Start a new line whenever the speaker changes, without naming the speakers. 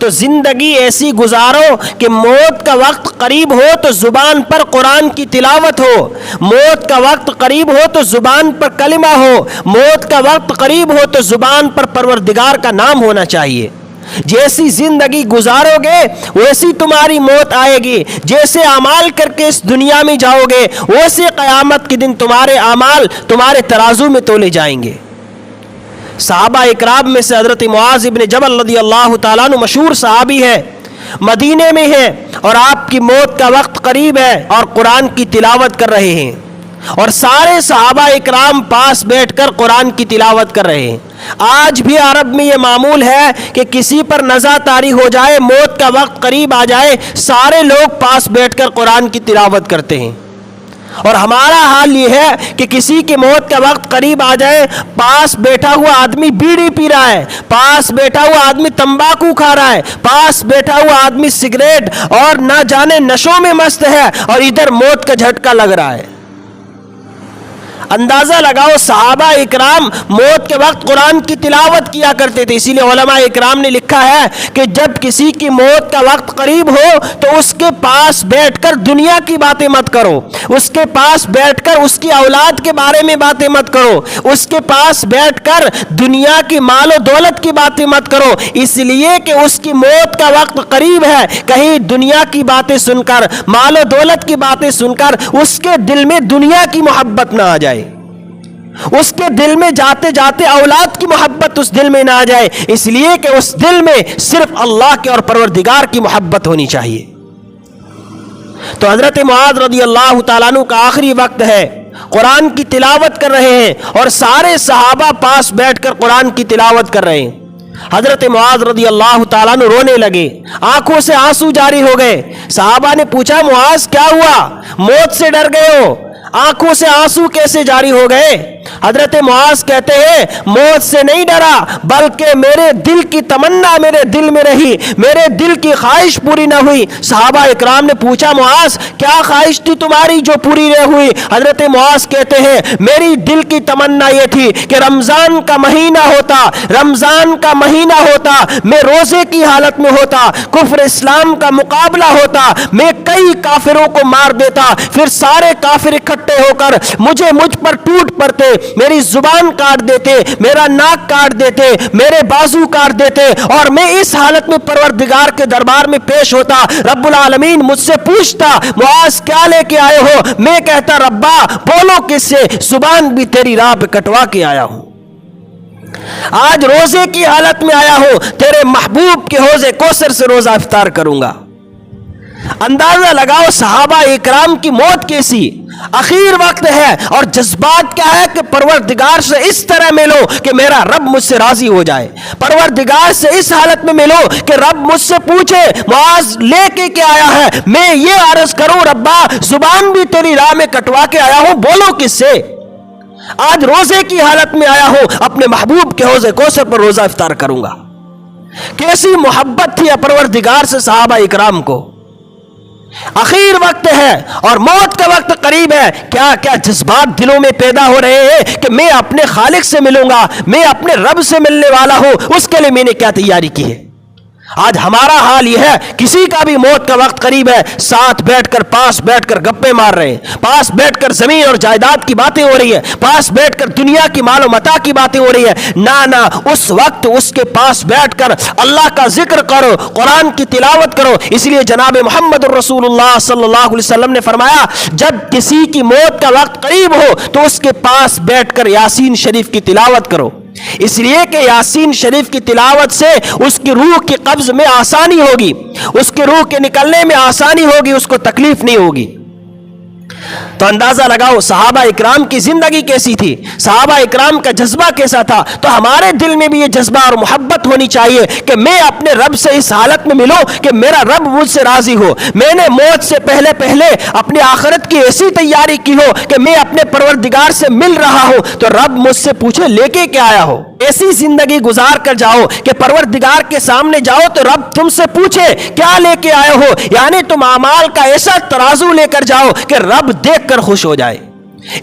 تو زندگی ایسی گزارو کہ موت کا وقت قریب ہو تو زبان پر قرآن کی تلاوت ہو، موت کا وقت قریب ہو تو زبان پر کلمہ ہو، موت کا وقت قریب ہو تو زبان پر پروردگار کا نام ہونا چاہیے۔ جیسی زندگی گزارو گے ویسی تمہاری موت آئے گی، جیسے اعمال کر کے اس دنیا میں جاؤ گے ویسے قیامت کے دن تمہارے اعمال تمہارے ترازو میں تولے جائیں گے۔ صحابہ اکرام میں سے حضرت معاذ ابن جبل رضی اللہ تعالیٰ عنہ مشہور صحابی ہے، مدینے میں ہے اور آپ کی موت کا وقت قریب ہے اور قرآن کی تلاوت کر رہے ہیں، اور سارے صحابہ اکرام پاس بیٹھ کر قرآن کی تلاوت کر رہے ہیں۔ آج بھی عرب میں یہ معمول ہے کہ کسی پر نزع طاری ہو جائے، موت کا وقت قریب آ جائے، سارے لوگ پاس بیٹھ کر قرآن کی تلاوت کرتے ہیں۔ اور ہمارا حال یہ ہے کہ کسی کی موت کا وقت قریب آ جائے، پاس بیٹھا ہوا آدمی بیڑی پی رہا ہے، پاس بیٹھا ہوا آدمی تمباکو کھا رہا ہے، پاس بیٹھا ہوا آدمی سگریٹ اور نہ جانے نشوں میں مست ہے، اور ادھر موت کا جھٹکا لگ رہا ہے۔ اندازہ لگاؤ، صحابہ اکرام موت کے وقت قرآن کی تلاوت کیا کرتے تھے۔ اسی لیے علماء اکرام نے لکھا ہے کہ جب کسی کی موت کا وقت قریب ہو تو اس کے پاس بیٹھ کر دنیا کی باتیں مت کرو، اس کے پاس بیٹھ کر اس کی اولاد کے بارے میں باتیں مت کرو، اس کے پاس بیٹھ کر دنیا کی مال و دولت کی باتیں مت کرو، اس لیے کہ اس کی موت کا وقت قریب ہے۔ کہیں دنیا کی باتیں سن کر، مال و دولت کی باتیں سن کر اس کے دل میں دنیا کی محبت نہ آ جائے، اس کے دل میں جاتے جاتے اولاد کی محبت اس دل میں نہ آ جائے، اس لیے کہ اس دل میں صرف اللہ کے اور پروردگار کی محبت ہونی چاہیے۔ تو حضرت معاذ رضی اللہ تعالیٰ عنہ کا آخری وقت ہے، قرآن کی تلاوت کر رہے ہیں اور سارے صحابہ پاس بیٹھ کر قرآن کی تلاوت کر رہے ہیں۔ حضرت معاذ رضی اللہ تعالیٰ عنہ رونے لگے، آنکھوں سے آنسو جاری ہو گئے۔ صحابہ نے پوچھا، معاذ کیا ہوا؟ موت سے ڈر گئے ہو؟ آنکھوں سے آنسو کیسے جاری ہو گئے؟ حضرت معاذ کہتے ہیں، موت سے نہیں ڈرا بلکہ میرے دل کی تمنا میرے دل میں رہی، میرے دل کی خواہش پوری نہ ہوئی۔ صحابہ اکرام نے پوچھا، معاذ کیا خواہش تھی تمہاری جو پوری نہ ہوئی؟ حضرت معاذ کہتے ہیں، میری دل کی تمنا یہ تھی کہ رمضان کا مہینہ ہوتا، رمضان کا مہینہ ہوتا، میں روزے کی حالت میں ہوتا، کفر اسلام کا مقابلہ ہوتا، میں کئی کافروں کو مار دیتا، پھر سارے کافر اکٹھے ہو کر مجھ پر ٹوٹ پڑتے، میری زبان کاٹ دیتے، میرا ناک کاٹ دیتے، میرے بازو کاٹ دیتے، اور میں اس حالت میں پروردگار کے دربار میں پیش ہوتا۔ رب العالمین مجھ سے پوچھتا، معاذ کیا لے کے آئے ہو؟ میں کہتا، ربا بولو کس سے؟ زبان بھی تیری راہ پہ کٹوا کے آیا ہوں، آج روزے کی حالت میں آیا ہوں، تیرے محبوب کے حوض کوثر سے روزہ افطار کروں گا۔ اندازہ لگاؤ صحابہ اکرام کی موت کیسی، اخیر وقت ہے، اور جذبات کیا ہے کہ پروردگار سے اس طرح ملو کہ میرا رب مجھ سے راضی ہو جائے، پروردگار سے اس حالت میں ملو کہ رب مجھ سے پوچھے، معاذ لے کے کیا آیا ہے؟ میں یہ عرض کروں، ربا زبان بھی تیری راہ میں کٹوا کے آیا ہوں، بولو کس سے؟ آج روزے کی حالت میں آیا ہوں، اپنے محبوب کے حوض کوثر پر روزہ افطار کروں گا۔ کیسی محبت تھی پروردگار سے صحابہ اکرام کو۔ اخیر وقت ہے اور موت کا وقت قریب ہے، کیا کیا جذبات دلوں میں پیدا ہو رہے ہیں کہ میں اپنے خالق سے ملوں گا، میں اپنے رب سے ملنے والا ہوں، اس کے لیے میں نے کیا تیاری کی ہے۔ آج ہمارا حال یہ ہے، کسی کا بھی موت کا وقت قریب ہے، ساتھ بیٹھ کر پاس بیٹھ کر گپے مار رہے ہیں، پاس بیٹھ کر زمین اور جائیداد کی باتیں ہو رہی ہے، پاس بیٹھ کر دنیا کی مال و متاع کی باتیں ہو رہی ہے۔ نہ اس وقت اس کے پاس بیٹھ کر اللہ کا ذکر کرو، قرآن کی تلاوت کرو۔ اس لیے جناب محمد الرسول اللہ صلی اللہ علیہ وسلم نے فرمایا، جب کسی کی موت کا وقت قریب ہو تو اس کے پاس بیٹھ کر یاسین شریف کی تلاوت کرو، اس لیے کہ یاسین شریف کی تلاوت سے اس کی روح کی قبض میں آسانی ہوگی، اس کی روح کے نکلنے میں آسانی ہوگی، اس کو تکلیف نہیں ہوگی۔ تو اندازہ لگاؤ صحابہ اکرام کی زندگی کیسی تھی، صحابہ اکرام کا جذبہ کیسا تھا۔ تو ہمارے دل میں بھی یہ جذبہ اور محبت ہونی چاہیے کہ میں اپنے رب سے اس حالت میں ملوں کہ میرا رب مجھ سے راضی ہو، میں نے موت سے پہلے اپنی آخرت کی ایسی تیاری کی ہو کہ میں اپنے پروردگار سے مل رہا ہوں تو رب مجھ سے پوچھے لے کے کیا آیا ہو۔ ایسی زندگی گزار کر جاؤ کہ پروردگار کے سامنے جاؤ تو رب تم سے پوچھے کیا لے کے آئے ہو، یعنی تم اعمال کا ایسا ترازو لے کر جاؤ کہ رب دیکھ کر خوش ہو جائے۔